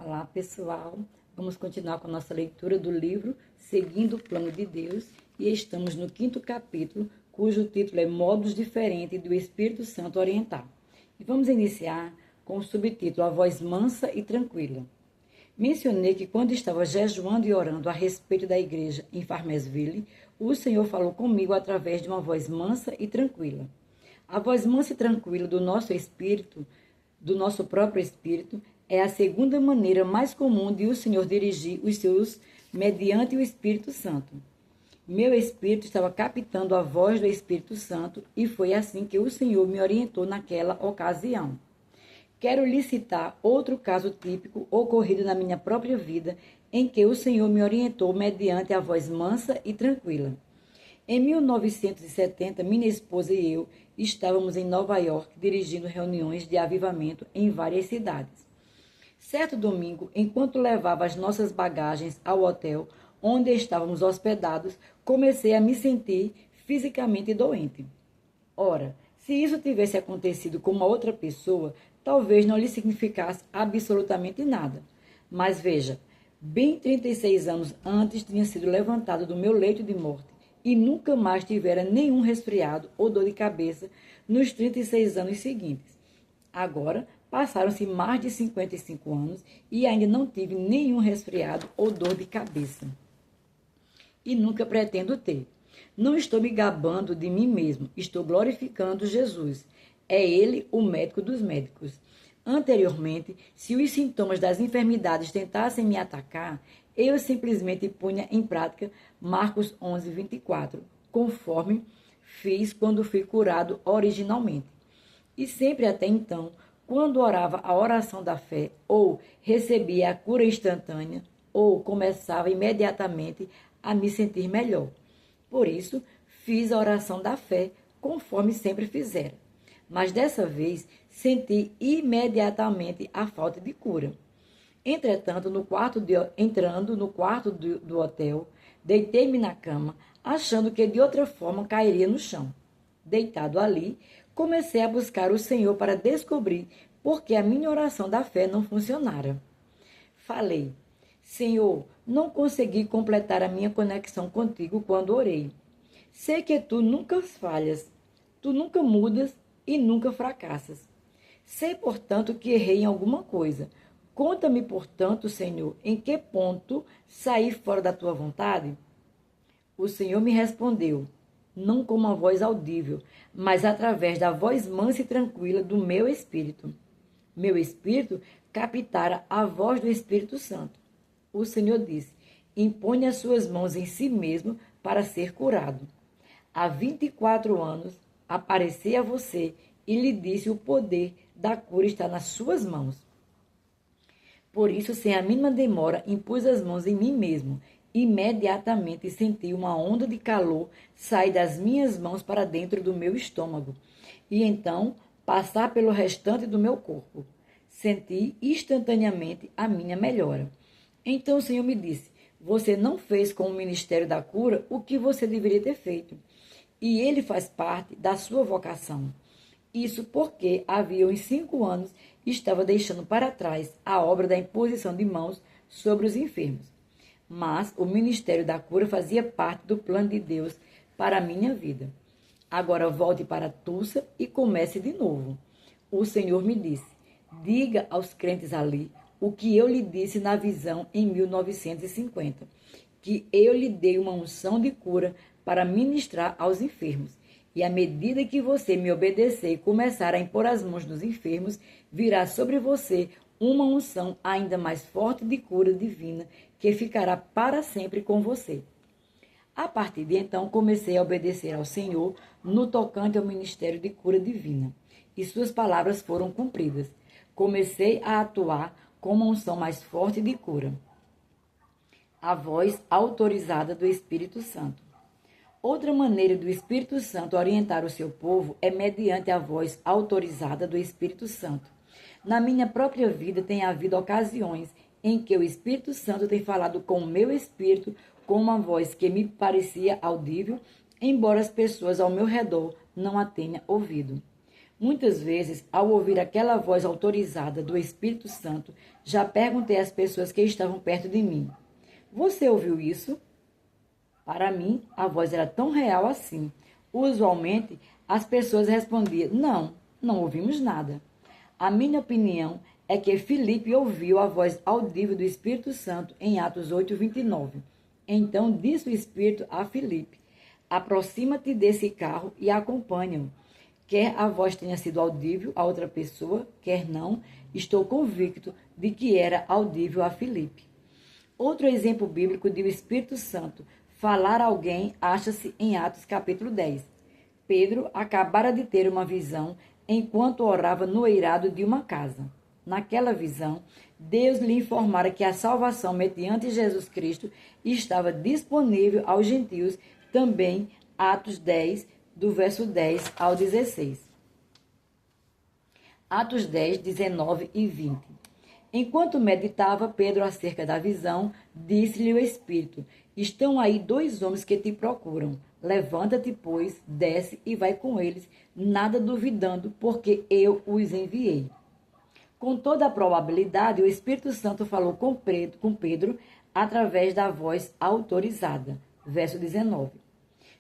Olá, pessoal. Vamos continuar com a nossa leitura do livro Seguindo o Plano de Deus e estamos no 5º capítulo, cujo título é Modos Diferentes do Espírito Santo Orientar. E vamos iniciar com o subtítulo A Voz Mansa e Tranquila. Mencionei que quando estava jejuando e orando a respeito da igreja em Farmersville, o Senhor falou comigo através de uma voz mansa e tranquila. A voz mansa e tranquila do nosso espírito, do nosso próprio espírito, é a segunda maneira mais comum de o Senhor dirigir os seus mediante o Espírito Santo. Meu espírito estava captando a voz do Espírito Santo e foi assim que o Senhor me orientou naquela ocasião. Quero lhe citar outro caso típico ocorrido na minha própria vida em que o Senhor me orientou mediante a voz mansa e tranquila. Em 1970, minha esposa e eu estávamos em Nova York dirigindo reuniões de avivamento em várias cidades. Certo domingo, enquanto levava as nossas bagagens ao hotel onde estávamos hospedados, comecei a me sentir fisicamente doente. Ora, se isso tivesse acontecido com uma outra pessoa, talvez não lhe significasse absolutamente nada. Mas veja, bem 36 anos antes tinha sido levantado do meu leito de morte e nunca mais tivera nenhum resfriado ou dor de cabeça nos 36 anos seguintes. Agora, passaram-se mais de 55 anos e ainda não tive nenhum resfriado ou dor de cabeça. E nunca pretendo ter. Não estou me gabando de mim mesmo, estou glorificando Jesus. É Ele o médico dos médicos. Anteriormente, se os sintomas das enfermidades tentassem me atacar, eu simplesmente punha em prática Marcos 11, 24, conforme fiz quando fui curado originalmente. E sempre até então, quando orava a oração da fé, ou recebia a cura instantânea, ou começava imediatamente a me sentir melhor. Por isso, fiz a oração da fé, conforme sempre fizera. Mas dessa vez, senti imediatamente a falta de cura. Entretanto, entrando no quarto do hotel, deitei-me na cama, achando que de outra forma cairia no chão. Deitado ali, comecei a buscar o Senhor para descobrir por que a minha oração da fé não funcionara. Falei, Senhor, não consegui completar a minha conexão contigo quando orei. Sei que tu nunca falhas, tu nunca mudas e nunca fracassas. Sei, portanto, que errei em alguma coisa. Conta-me, portanto, Senhor, em que ponto saí fora da tua vontade? O Senhor me respondeu, não com uma voz audível, mas através da voz mansa e tranquila do meu espírito. Meu espírito captara a voz do Espírito Santo. O Senhor disse, impõe as suas mãos em si mesmo para ser curado. Há 24 anos, apareci a você e lhe disse o poder da cura está nas suas mãos. Por isso, sem a mínima demora, impus as mãos em mim mesmo. Imediatamente senti uma onda de calor sair das minhas mãos para dentro do meu estômago e então passar pelo restante do meu corpo. Senti instantaneamente a minha melhora. Então o Senhor me disse, você não fez com o ministério da cura o que você deveria ter feito. E ele faz parte da sua vocação. Isso porque havia uns 5 anos estava deixando para trás a obra da imposição de mãos sobre os enfermos. Mas o ministério da cura fazia parte do plano de Deus para a minha vida. Agora volte para Tulsa e comece de novo. O Senhor me disse, diga aos crentes ali o que eu lhe disse na visão em 1950, que eu lhe dei uma unção de cura para ministrar aos enfermos. E à medida que você me obedecer e começar a impor as mãos nos enfermos, virá sobre você uma unção ainda mais forte de cura divina que ficará para sempre com você. A partir de então, comecei a obedecer ao Senhor no tocante ao ministério de cura divina. E suas palavras foram cumpridas. Comecei a atuar com uma unção mais forte de cura. A voz autorizada do Espírito Santo. Outra maneira do Espírito Santo orientar o seu povo é mediante a voz autorizada do Espírito Santo. Na minha própria vida tem havido ocasiões em que o Espírito Santo tem falado com o meu espírito com uma voz que me parecia audível, embora as pessoas ao meu redor não a tenham ouvido. Muitas vezes, ao ouvir aquela voz autorizada do Espírito Santo, já perguntei às pessoas que estavam perto de mim: Você ouviu isso? Para mim, a voz era tão real assim. Usualmente, as pessoas respondiam: Não, não ouvimos nada. A minha opinião é que Filipe ouviu a voz audível do Espírito Santo em Atos 8:29. Então disse o Espírito a Filipe: Aproxima-te desse carro e acompanha-o. Quer a voz tenha sido audível a outra pessoa, quer não, estou convicto de que era audível a Filipe. Outro exemplo bíblico de o Espírito Santo falar a alguém acha-se em Atos capítulo 10. Pedro acabara de ter uma visão enquanto orava no eirado de uma casa. Naquela visão, Deus lhe informara que a salvação mediante Jesus Cristo estava disponível aos gentios, também Atos 10, do verso 10 ao 16. Atos 10, 19 e 20. Enquanto meditava Pedro acerca da visão, disse-lhe o Espírito: Estão aí 2 homens que te procuram. Levanta-te, pois, desce e vai com eles, nada duvidando, porque eu os enviei. Com toda a probabilidade, o Espírito Santo falou com Pedro através da voz autorizada. Verso 19.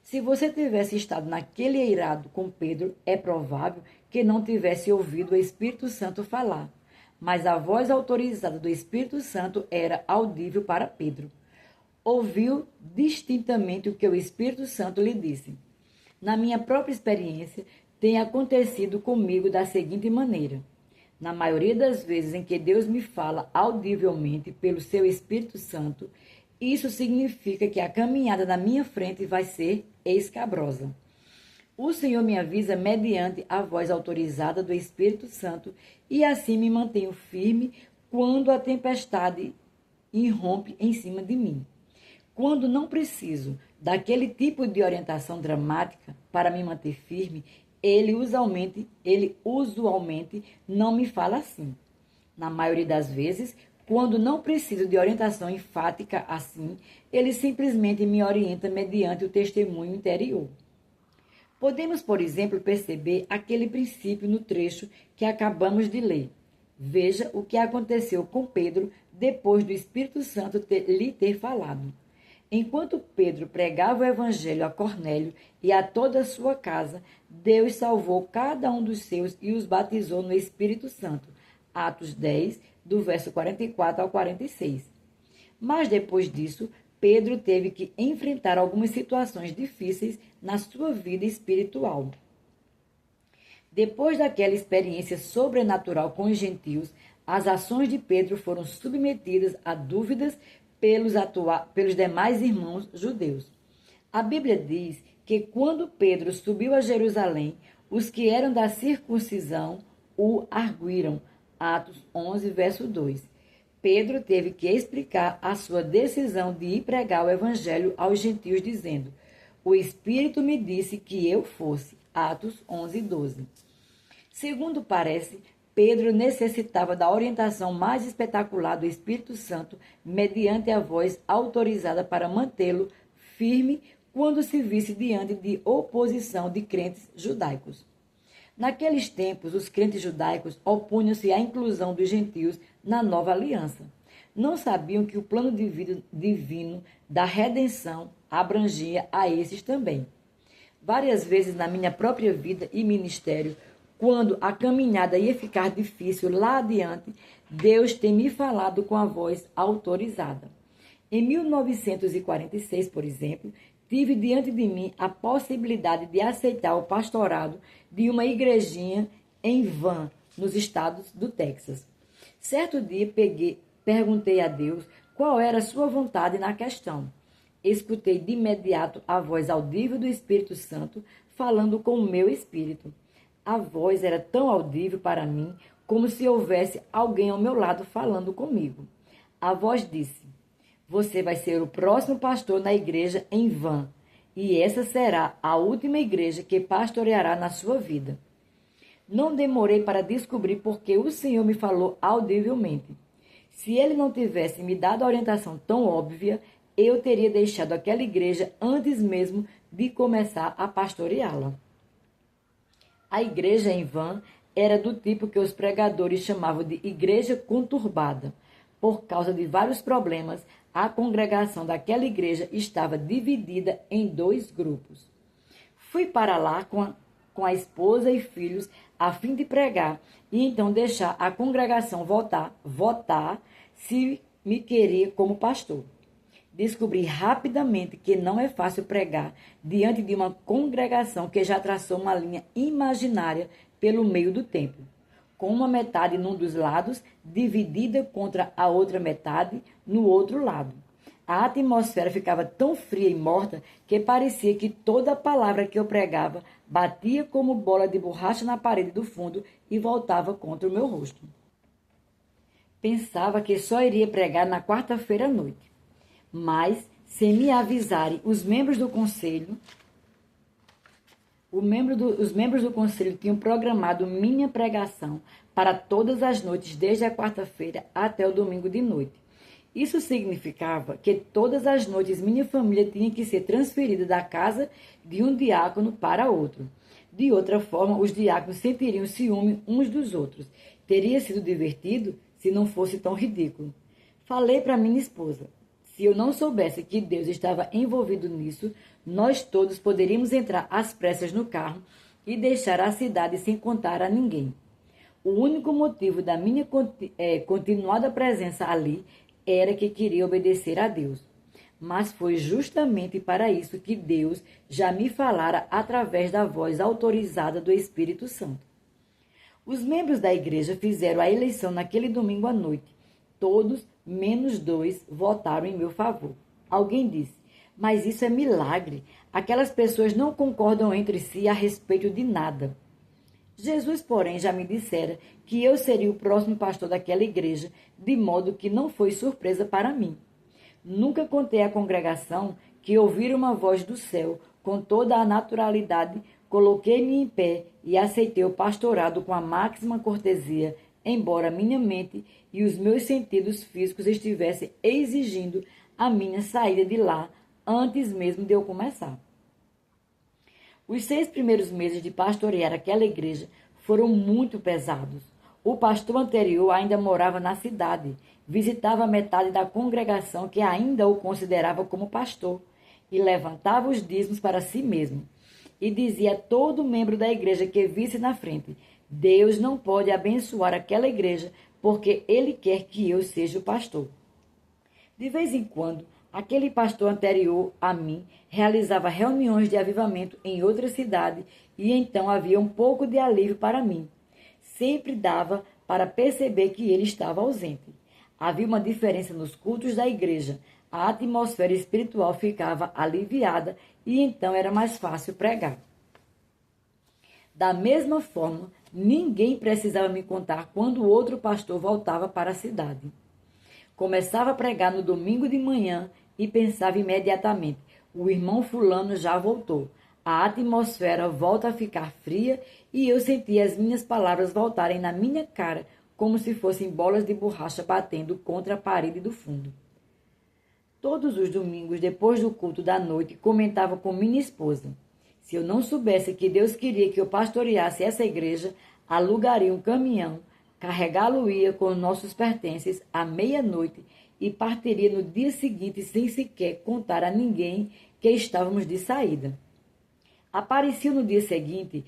Se você tivesse estado naquele eirado com Pedro, é provável que não tivesse ouvido o Espírito Santo falar. Mas a voz autorizada do Espírito Santo era audível para Pedro. Ouviu distintamente o que o Espírito Santo lhe disse. Na minha própria experiência, tem acontecido comigo da seguinte maneira. Na maioria das vezes em que Deus me fala audivelmente pelo seu Espírito Santo, isso significa que a caminhada na minha frente vai ser escabrosa. O Senhor me avisa mediante a voz autorizada do Espírito Santo e assim me mantenho firme quando a tempestade irrompe em cima de mim. Quando não preciso daquele tipo de orientação dramática para me manter firme, ele usualmente não me fala assim. Na maioria das vezes, quando não preciso de orientação enfática assim, ele simplesmente me orienta mediante o testemunho interior. Podemos, por exemplo, perceber aquele princípio no trecho que acabamos de ler. Veja o que aconteceu com Pedro depois do Espírito Santo lhe ter falado. Enquanto Pedro pregava o evangelho a Cornélio e a toda a sua casa, Deus salvou cada um dos seus e os batizou no Espírito Santo. Atos 10, do verso 44 ao 46. Mas depois disso, Pedro teve que enfrentar algumas situações difíceis na sua vida espiritual. Depois daquela experiência sobrenatural com os gentios, as ações de Pedro foram submetidas a dúvidas pelos demais irmãos judeus. A Bíblia diz que quando Pedro subiu a Jerusalém, os que eram da circuncisão o arguíram. Atos 11, verso 2. Pedro teve que explicar a sua decisão de ir pregar o evangelho aos gentios, dizendo: O Espírito me disse que eu fosse. Atos 11, 12. Segundo parece, Pedro necessitava da orientação mais espetacular do Espírito Santo mediante a voz autorizada para mantê-lo firme quando se visse diante de oposição de crentes judaicos. Naqueles tempos, os crentes judaicos opunham-se à inclusão dos gentios na nova aliança. Não sabiam que o plano divino da redenção abrangia a esses também. Várias vezes na minha própria vida e ministério, quando a caminhada ia ficar difícil lá adiante, Deus tem me falado com a voz autorizada. Em 1946, por exemplo, tive diante de mim a possibilidade de aceitar o pastorado de uma igrejinha em Van, nos estados do Texas. Certo dia perguntei a Deus qual era a sua vontade na questão. Escutei de imediato a voz audível do Espírito Santo falando com o meu espírito. A voz era tão audível para mim como se houvesse alguém ao meu lado falando comigo. A voz disse: Você vai ser o próximo pastor na igreja em Van, e essa será a última igreja que pastoreará na sua vida. Não demorei para descobrir porque o Senhor me falou audivelmente. Se ele não tivesse me dado a orientação tão óbvia, eu teria deixado aquela igreja antes mesmo de começar a pastoreá-la. A igreja em Van era do tipo que os pregadores chamavam de igreja conturbada. Por causa de vários problemas, a congregação daquela igreja estava dividida em 2 grupos. Fui para lá com a esposa e filhos a fim de pregar e então deixar a congregação votar se me queria como pastor. Descobri rapidamente que não é fácil pregar diante de uma congregação que já traçou uma linha imaginária pelo meio do templo, com uma metade num dos lados, dividida contra a outra metade no outro lado. A atmosfera ficava tão fria e morta que parecia que toda palavra que eu pregava batia como bola de borracha na parede do fundo e voltava contra o meu rosto. Pensava que só iria pregar na quarta-feira à noite. Mas, sem me avisarem, os membros do conselho tinham programado minha pregação para todas as noites, desde a quarta-feira até o domingo de noite. Isso significava que todas as noites minha família tinha que ser transferida da casa de um diácono para outro. De outra forma, os diáconos sentiriam ciúme uns dos outros. Teria sido divertido se não fosse tão ridículo. Falei para minha esposa. Se eu não soubesse que Deus estava envolvido nisso, nós todos poderíamos entrar às pressas no carro e deixar a cidade sem contar a ninguém. O único motivo da minha continuada presença ali era que queria obedecer a Deus. Mas foi justamente para isso que Deus já me falara através da voz autorizada do Espírito Santo. Os membros da igreja fizeram a eleição naquele domingo à noite. Todos, menos 2, votaram em meu favor. Alguém disse, mas isso é milagre. Aquelas pessoas não concordam entre si a respeito de nada. Jesus, porém, já me dissera que eu seria o próximo pastor daquela igreja, de modo que não foi surpresa para mim. Nunca contei à congregação que ouvira uma voz do céu com toda a naturalidade, coloquei-me em pé e aceitei o pastorado com a máxima cortesia, embora minha mente e os meus sentidos físicos estivessem exigindo a minha saída de lá antes mesmo de eu começar. Os 6 primeiros meses de pastorear aquela igreja foram muito pesados. O pastor anterior ainda morava na cidade, visitava metade da congregação que ainda o considerava como pastor e levantava os dízimos para si mesmo. E dizia a todo membro da igreja que visse na frente, Deus não pode abençoar aquela igreja porque Ele quer que eu seja o pastor. De vez em quando, aquele pastor anterior a mim realizava reuniões de avivamento em outra cidade e então havia um pouco de alívio para mim. Sempre dava para perceber que ele estava ausente. Havia uma diferença nos cultos da igreja. A atmosfera espiritual ficava aliviada e então era mais fácil pregar. Da mesma forma, ninguém precisava me contar quando o outro pastor voltava para a cidade. Começava a pregar no domingo de manhã e pensava imediatamente, o irmão fulano já voltou. A atmosfera volta a ficar fria e eu sentia as minhas palavras voltarem na minha cara como se fossem bolas de borracha batendo contra a parede do fundo. Todos os domingos, depois do culto da noite, comentava com minha esposa. Se eu não soubesse que Deus queria que eu pastoreasse essa igreja, alugaria um caminhão, carregá-lo-ia com nossos pertences à meia-noite e partiria no dia seguinte sem sequer contar a ninguém que estávamos de saída. Apareciam no dia seguinte,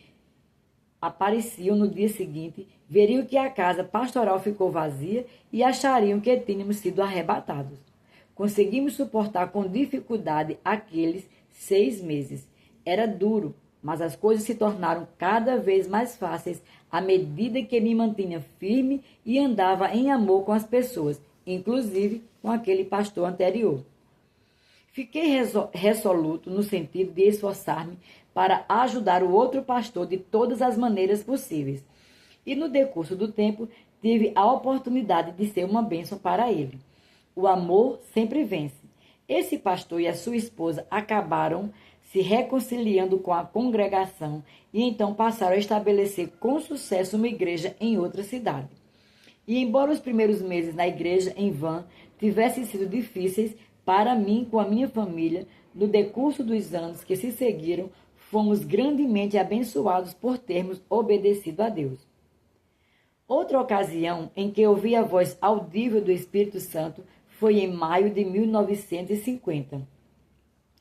veriam que a casa pastoral ficou vazia e achariam que tínhamos sido arrebatados. Conseguimos suportar com dificuldade aqueles 6 meses. Era duro, mas as coisas se tornaram cada vez mais fáceis à medida que me mantinha firme e andava em amor com as pessoas, inclusive com aquele pastor anterior. Fiquei resoluto no sentido de esforçar-me para ajudar o outro pastor de todas as maneiras possíveis. E no decurso do tempo, tive a oportunidade de ser uma bênção para ele. O amor sempre vence. Esse pastor e a sua esposa acabaram se reconciliando com a congregação e então passaram a estabelecer com sucesso uma igreja em outra cidade. E embora os primeiros meses na igreja em Van tivessem sido difíceis para mim com a minha família, no decurso dos anos que se seguiram, fomos grandemente abençoados por termos obedecido a Deus. Outra ocasião em que ouvi a voz audível do Espírito Santo foi em maio de 1950.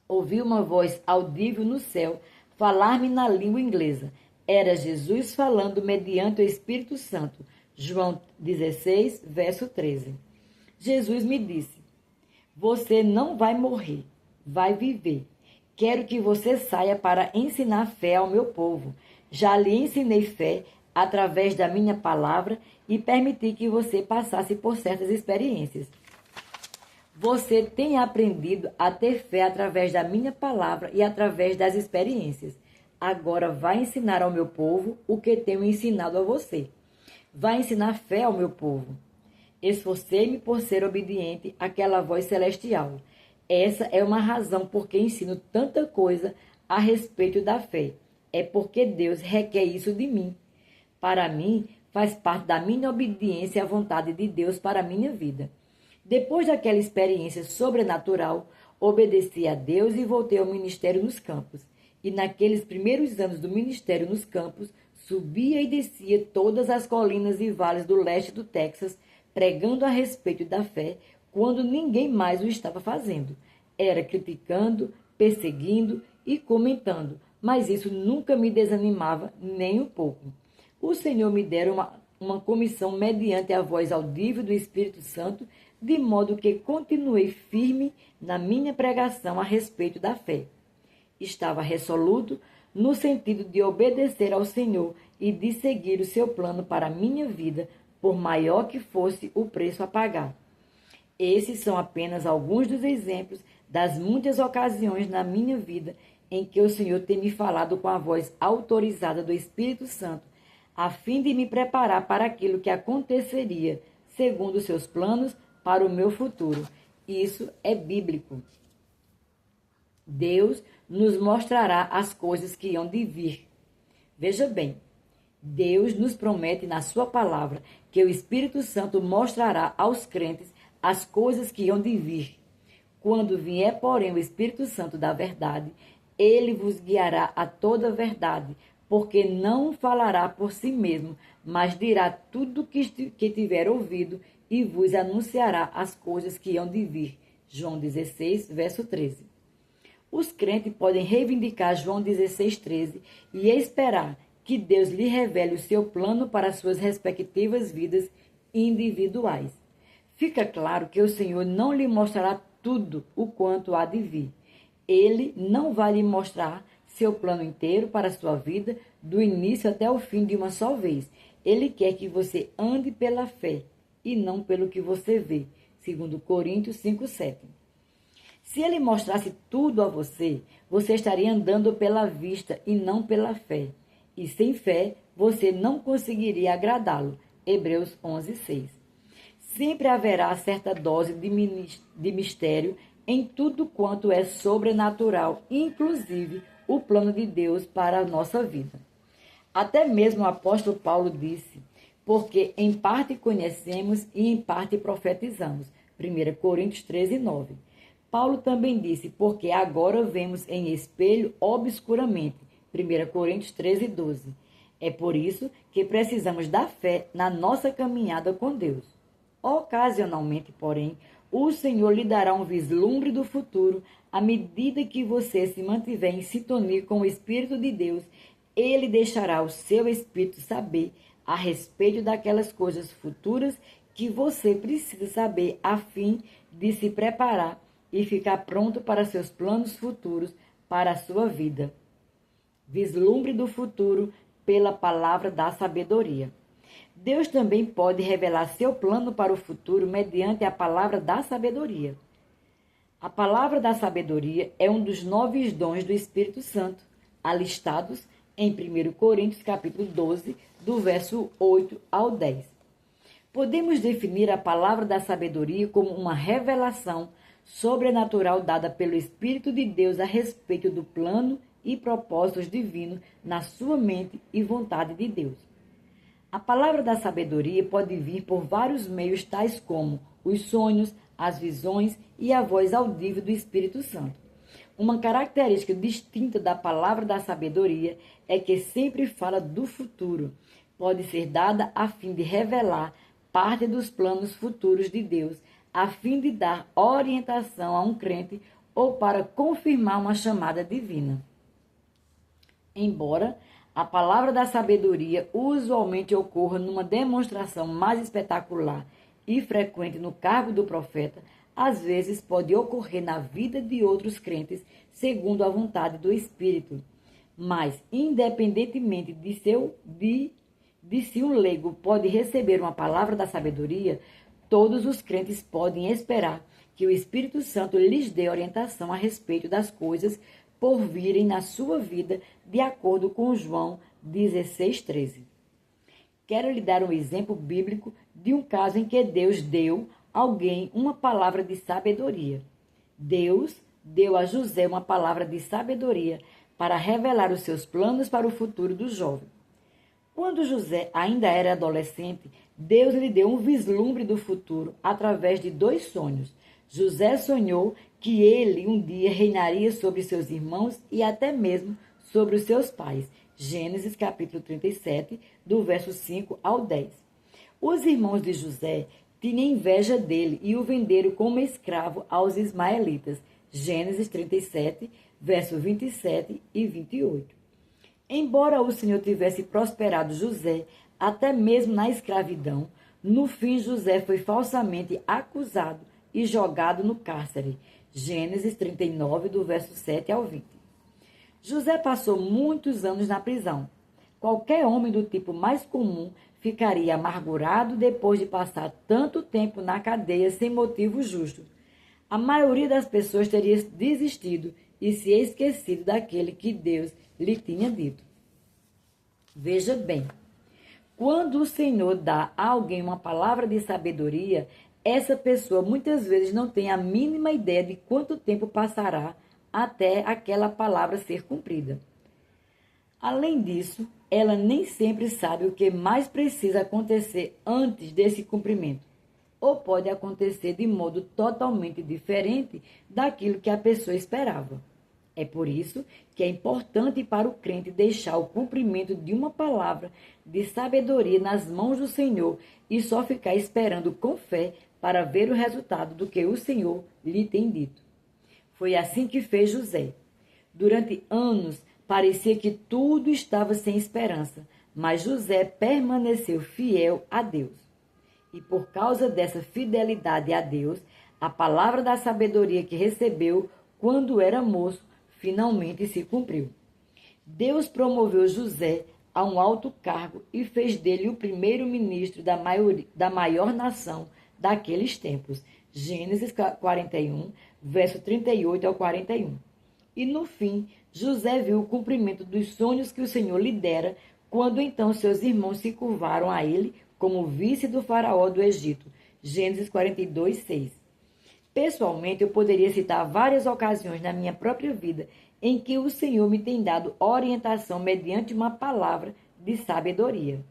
Ouvi uma voz audível no céu falar-me na língua inglesa. Era Jesus falando mediante o Espírito Santo. João 16, verso 13. Jesus me disse: você não vai morrer, vai viver. Quero que você saia para ensinar fé ao meu povo. Já lhe ensinei fé através da minha palavra e permiti que você passasse por certas experiências. Você tem aprendido a ter fé através da minha palavra e através das experiências. Agora vai ensinar ao meu povo o que tenho ensinado a você. Vai ensinar fé ao meu povo. Esforcei-me por ser obediente àquela voz celestial. Essa é uma razão por que ensino tanta coisa a respeito da fé. É porque Deus requer isso de mim. Para mim, faz parte da minha obediência à vontade de Deus para a minha vida. Depois daquela experiência sobrenatural, obedeci a Deus e voltei ao ministério nos campos. E naqueles primeiros anos do ministério nos campos, subia e descia todas as colinas e vales do leste do Texas, pregando a respeito da fé, quando ninguém mais o estava fazendo. Era criticando, perseguindo e comentando, mas isso nunca me desanimava nem um pouco. O Senhor me dera uma comissão mediante a voz audível do Espírito Santo, de modo que continuei firme na minha pregação a respeito da fé. Estava resoluto no sentido de obedecer ao Senhor e de seguir o seu plano para a minha vida, por maior que fosse o preço a pagar. Esses são apenas alguns dos exemplos das muitas ocasiões na minha vida em que o Senhor tem me falado com a voz autorizada do Espírito Santo, a fim de me preparar para aquilo que aconteceria, segundo os seus planos, para o meu futuro. Isso é bíblico. Deus nos mostrará as coisas que hão de vir. Veja bem, Deus nos promete na sua palavra que o Espírito Santo mostrará aos crentes as coisas que hão de vir. Quando vier, porém, o Espírito Santo da verdade, ele vos guiará a toda a verdade, porque não falará por si mesmo, mas dirá tudo que tiver ouvido e vos anunciará as coisas que hão de vir. João 16, verso 13. Os crentes podem reivindicar João 16, 13 e esperar que Deus lhe revele o seu plano para suas respectivas vidas individuais. Fica claro que o Senhor não lhe mostrará tudo o quanto há de vir. Ele não vai lhe mostrar seu plano inteiro para a sua vida, do início até o fim de uma só vez. Ele quer que você ande pela fé e não pelo que você vê. 2 Coríntios 5:7. Se ele mostrasse tudo a você, você estaria andando pela vista e não pela fé. E sem fé, você não conseguiria agradá-lo. Hebreus 11:6. Sempre haverá certa dose de mistério em tudo quanto é sobrenatural, inclusive o plano de Deus para a nossa vida. Até mesmo o apóstolo Paulo disse: porque em parte conhecemos e em parte profetizamos. 1 Coríntios 13:9. Paulo também disse: porque agora vemos em espelho obscuramente. 1 Coríntios 13:12. É por isso que precisamos da fé na nossa caminhada com Deus. Ocasionalmente, porém, o Senhor lhe dará um vislumbre do futuro à medida que você se mantiver em sintonia com o Espírito de Deus. Ele deixará o seu Espírito saber a respeito daquelas coisas futuras que você precisa saber a fim de se preparar e ficar pronto para seus planos futuros para a sua vida. Vislumbre do futuro pela palavra da sabedoria. Deus também pode revelar seu plano para o futuro mediante a palavra da sabedoria. A palavra da sabedoria é um dos 9 dons do Espírito Santo, alistados em 1 Coríntios capítulo 12, do verso 8 ao 10. Podemos definir a palavra da sabedoria como uma revelação sobrenatural dada pelo Espírito de Deus a respeito do plano e propósitos divinos na sua mente e vontade de Deus. A palavra da sabedoria pode vir por vários meios, tais como os sonhos, as visões e a voz audível do Espírito Santo. Uma característica distinta da palavra da sabedoria é que sempre fala do futuro. Pode ser dada a fim de revelar parte dos planos futuros de Deus, a fim de dar orientação a um crente ou para confirmar uma chamada divina. Embora a palavra da sabedoria usualmente ocorra numa demonstração mais espetacular e frequente no cargo do profeta, às vezes pode ocorrer na vida de outros crentes segundo a vontade do Espírito. Mas, independentemente de se um leigo pode receber uma palavra da sabedoria, todos os crentes podem esperar que o Espírito Santo lhes dê orientação a respeito das coisas por virem na sua vida, de acordo com João 16:13. Quero lhe dar um exemplo bíblico de um caso em que Deus deu a alguém uma palavra de sabedoria. Deus deu a José uma palavra de sabedoria para revelar os seus planos para o futuro do jovem. Quando José ainda era adolescente, Deus lhe deu um vislumbre do futuro através de 2 sonhos. José sonhou que ele um dia reinaria sobre seus irmãos e até mesmo sobre os seus pais. Gênesis capítulo 37, do verso 5 ao 10. Os irmãos de José tinham inveja dele e o venderam como escravo aos ismaelitas. Gênesis 37, verso 27 e 28. Embora o Senhor tivesse prosperado José, até mesmo na escravidão, no fim José foi falsamente acusado e jogado no cárcere. Gênesis 39, do verso 7 ao 20. José passou muitos anos na prisão. Qualquer homem do tipo mais comum ficaria amargurado depois de passar tanto tempo na cadeia sem motivo justo. A maioria das pessoas teria desistido e se esquecido daquele que Deus lhe tinha dito. Veja bem, quando o Senhor dá a alguém uma palavra de sabedoria, essa pessoa muitas vezes não tem a mínima ideia de quanto tempo passará até aquela palavra ser cumprida. Além disso, ela nem sempre sabe o que mais precisa acontecer antes desse cumprimento, ou pode acontecer de modo totalmente diferente daquilo que a pessoa esperava. É por isso que é importante para o crente deixar o cumprimento de uma palavra de sabedoria nas mãos do Senhor e só ficar esperando com fé para ver o resultado do que o Senhor lhe tem dito. Foi assim que fez José. Durante anos, parecia que tudo estava sem esperança, mas José permaneceu fiel a Deus. E por causa dessa fidelidade a Deus, a palavra da sabedoria que recebeu quando era moço finalmente se cumpriu. Deus promoveu José a um alto cargo e fez dele o primeiro-ministro da maior nação daqueles tempos. Gênesis 41, verso 38 ao 41. E no fim, José viu o cumprimento dos sonhos que o Senhor lhe dera, quando então seus irmãos se curvaram a ele como vice do faraó do Egito. Gênesis 42, 6. Pessoalmente, eu poderia citar várias ocasiões na minha própria vida em que o Senhor me tem dado orientação mediante uma palavra de sabedoria.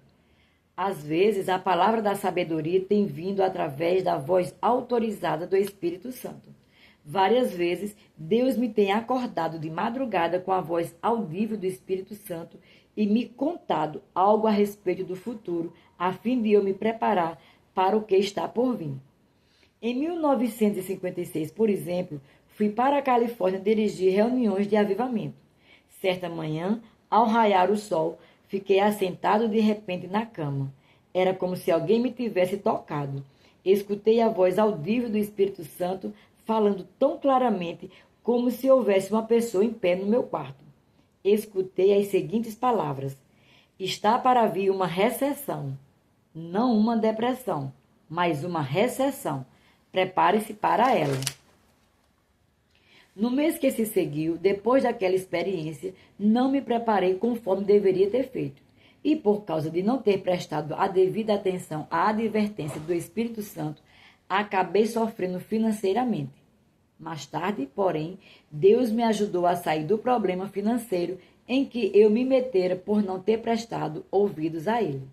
Às vezes, a palavra da sabedoria tem vindo através da voz autorizada do Espírito Santo. Várias vezes, Deus me tem acordado de madrugada com a voz audível do Espírito Santo e me contado algo a respeito do futuro, a fim de eu me preparar para o que está por vir. Em 1956, por exemplo, fui para a Califórnia dirigir reuniões de avivamento. Certa manhã, ao raiar o sol, fiquei assentado de repente na cama. Era como se alguém me tivesse tocado. Escutei a voz audível do Espírito Santo falando tão claramente como se houvesse uma pessoa em pé no meu quarto. Escutei as seguintes palavras: está para vir uma recessão, não uma depressão, mas uma recessão. Prepare-se para ela. No mês que se seguiu, depois daquela experiência, não me preparei conforme deveria ter feito. E por causa de não ter prestado a devida atenção à advertência do Espírito Santo, acabei sofrendo financeiramente. Mais tarde, porém, Deus me ajudou a sair do problema financeiro em que eu me metera por não ter prestado ouvidos a ele.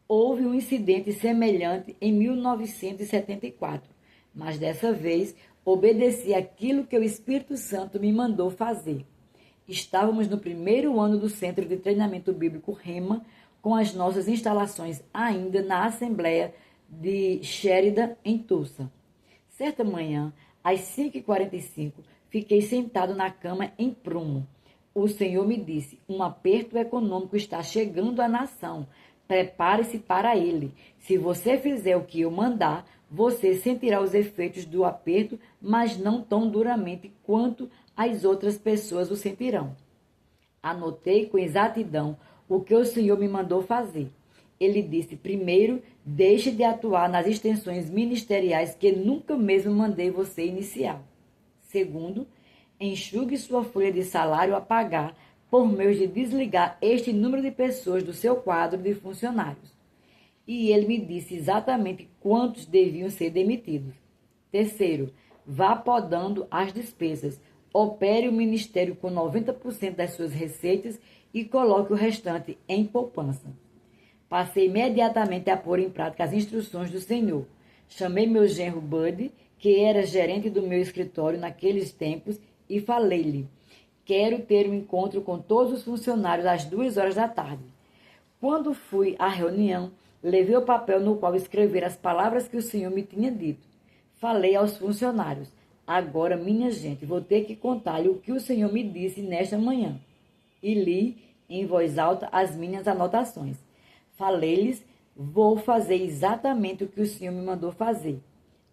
Houve um incidente semelhante em 1974. Mas dessa vez, Obedeci aquilo que o Espírito Santo me mandou fazer. Estávamos no primeiro ano do Centro de Treinamento Bíblico Rema, com as nossas instalações ainda na Assembleia de Sheridan, em Tulsa. Certa manhã, às 5h45, fiquei sentado na cama em prumo. O Senhor me disse: um aperto econômico está chegando à nação. Prepare-se para ele. Se você fizer o que eu mandar, você sentirá os efeitos do aperto, mas não tão duramente quanto as outras pessoas o sentirão. Anotei com exatidão o que o Senhor me mandou fazer. Ele disse: primeiro, deixe de atuar nas extensões ministeriais que nunca mesmo mandei você iniciar. Segundo, enxugue sua folha de salário a pagar por meio de desligar este número de pessoas do seu quadro de funcionários. E ele me disse exatamente quantos deviam ser demitidos. Terceiro, vá podando as despesas. Opere o ministério com 90% das suas receitas e coloque o restante em poupança. Passei imediatamente a pôr em prática as instruções do Senhor. Chamei meu genro Bud, que era gerente do meu escritório naqueles tempos, e falei-lhe: quero ter um encontro com todos os funcionários às 2h da tarde. Quando fui à reunião, levei o papel no qual escrever as palavras que o Senhor me tinha dito. Falei aos funcionários: agora, minha gente, vou ter que contar-lhe o que o Senhor me disse nesta manhã. E li em voz alta as minhas anotações. Falei-lhes: vou fazer exatamente o que o Senhor me mandou fazer.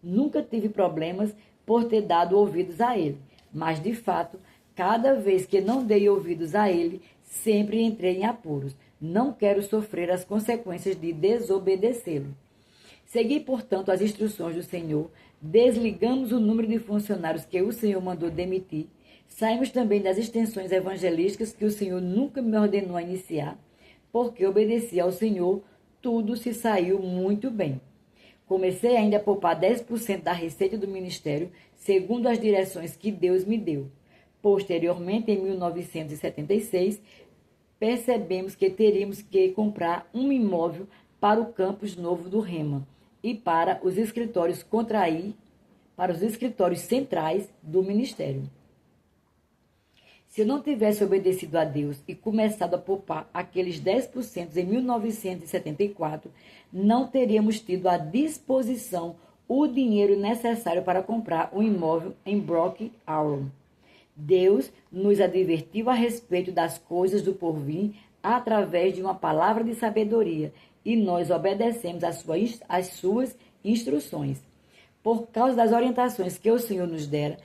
Nunca tive problemas por ter dado ouvidos a ele, mas, de fato, cada vez que não dei ouvidos a ele, sempre entrei em apuros. Não quero sofrer as consequências de desobedecê-lo. Segui, portanto, as instruções do Senhor, desligamos o número de funcionários que o Senhor mandou demitir, saímos também das extensões evangelísticas que o Senhor nunca me ordenou a iniciar, porque obedeci ao Senhor, tudo se saiu muito bem. Comecei ainda a poupar 10% da receita do ministério, segundo as direções que Deus me deu. Posteriormente, em 1976, percebemos que teríamos que comprar um imóvel para o campus novo do Rema e para os escritórios centrais do ministério. Se eu não tivesse obedecido a Deus e começado a poupar aqueles 10% em 1974, não teríamos tido à disposição o dinheiro necessário para comprar um imóvel em Brock Arrow. Deus nos advertiu a respeito das coisas do porvir através de uma palavra de sabedoria e nós obedecemos às suas instruções. Por causa das orientações que o Senhor nos dera,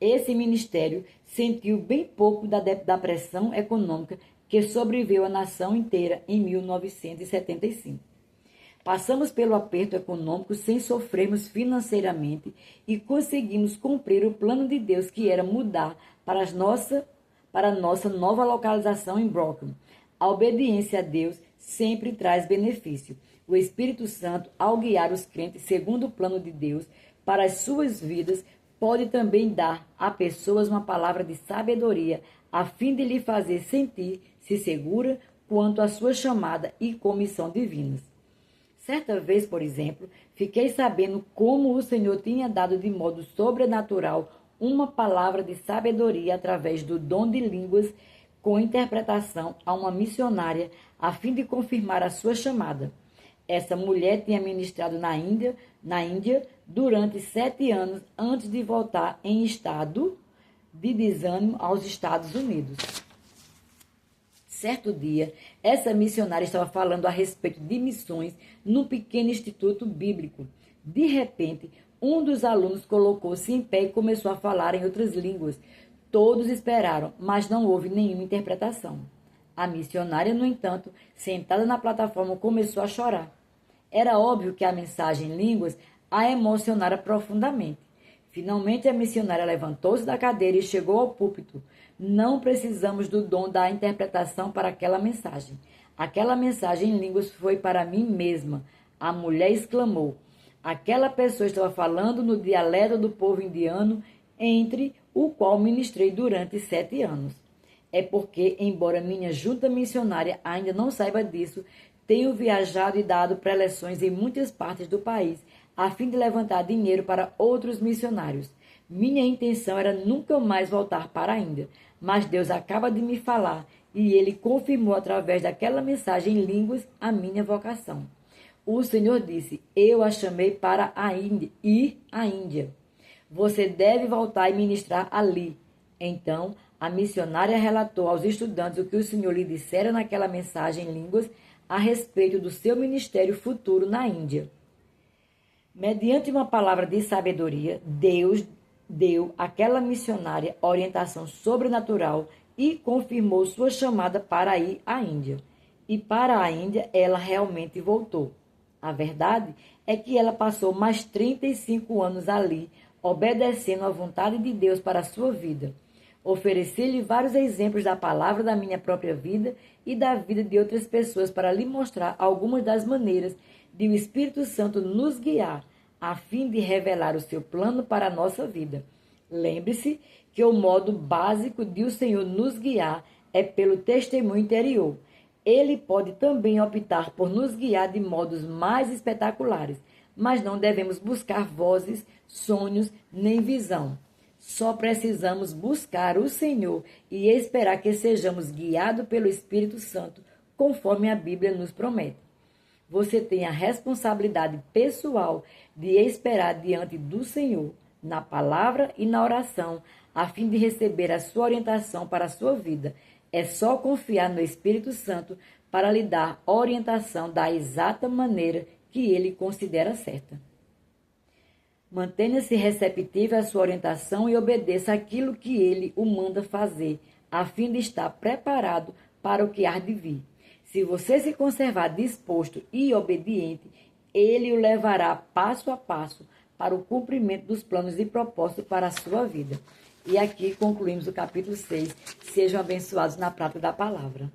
esse ministério sentiu bem pouco da pressão econômica que sobreveio à nação inteira em 1975. Passamos pelo aperto econômico sem sofrermos financeiramente e conseguimos cumprir o plano de Deus, que era mudar para a nossa nova localização em Brooklyn. A obediência a Deus sempre traz benefício. O Espírito Santo, ao guiar os crentes segundo o plano de Deus para as suas vidas, pode também dar a pessoas uma palavra de sabedoria, a fim de lhe fazer sentir-se segura quanto à sua chamada e comissão divinas. Certa vez, por exemplo, fiquei sabendo como o Senhor tinha dado de modo sobrenatural uma palavra de sabedoria através do dom de línguas com interpretação a uma missionária, a fim de confirmar a sua chamada. Essa mulher tinha ministrado na Índia durante 7 anos antes de voltar em estado de desânimo aos Estados Unidos. Certo dia, essa missionária estava falando a respeito de missões num pequeno instituto bíblico. De repente, um dos alunos colocou-se em pé e começou a falar em outras línguas. Todos esperaram, mas não houve nenhuma interpretação. A missionária, no entanto, sentada na plataforma, começou a chorar. Era óbvio que a mensagem em línguas a emocionara profundamente. Finalmente, a missionária levantou-se da cadeira e chegou ao púlpito. Não precisamos do dom da interpretação para aquela mensagem. Aquela mensagem em línguas foi para mim mesma. A mulher exclamou. Aquela pessoa estava falando no dialeto do povo indiano, entre o qual ministrei durante 7 anos. É porque, embora minha junta missionária ainda não saiba disso, tenho viajado e dado preleções em muitas partes do país, a fim de levantar dinheiro para outros missionários. Minha intenção era nunca mais voltar para a Índia, mas Deus acaba de me falar e Ele confirmou através daquela mensagem em línguas a minha vocação. O Senhor disse, eu a chamei para a Índia, ir à Índia. Você deve voltar e ministrar ali. Então, a missionária relatou aos estudantes o que o Senhor lhe dissera naquela mensagem em línguas a respeito do seu ministério futuro na Índia. Mediante uma palavra de sabedoria, Deus deu àquela missionária orientação sobrenatural e confirmou sua chamada para ir à Índia. E para a Índia ela realmente voltou. A verdade é que ela passou mais 35 anos ali, obedecendo à vontade de Deus para a sua vida. Ofereci-lhe vários exemplos da palavra da minha própria vida e da vida de outras pessoas para lhe mostrar algumas das maneiras de o Espírito Santo nos guiar, a fim de revelar o seu plano para a nossa vida. Lembre-se que o modo básico de o Senhor nos guiar é pelo testemunho interior. Ele pode também optar por nos guiar de modos mais espetaculares, mas não devemos buscar vozes, sonhos, nem visão. Só precisamos buscar o Senhor e esperar que sejamos guiados pelo Espírito Santo, conforme a Bíblia nos promete. Você tem a responsabilidade pessoal de esperar diante do Senhor, na palavra e na oração, a fim de receber a sua orientação para a sua vida. É só confiar no Espírito Santo para lhe dar orientação da exata maneira que ele considera certa. Mantenha-se receptivo à sua orientação e obedeça aquilo que ele o manda fazer, a fim de estar preparado para o que há de vir. Se você se conservar disposto e obediente, ele o levará passo a passo para o cumprimento dos planos e propósitos para a sua vida. E aqui concluímos o capítulo 6. Sejam abençoados na prática da palavra.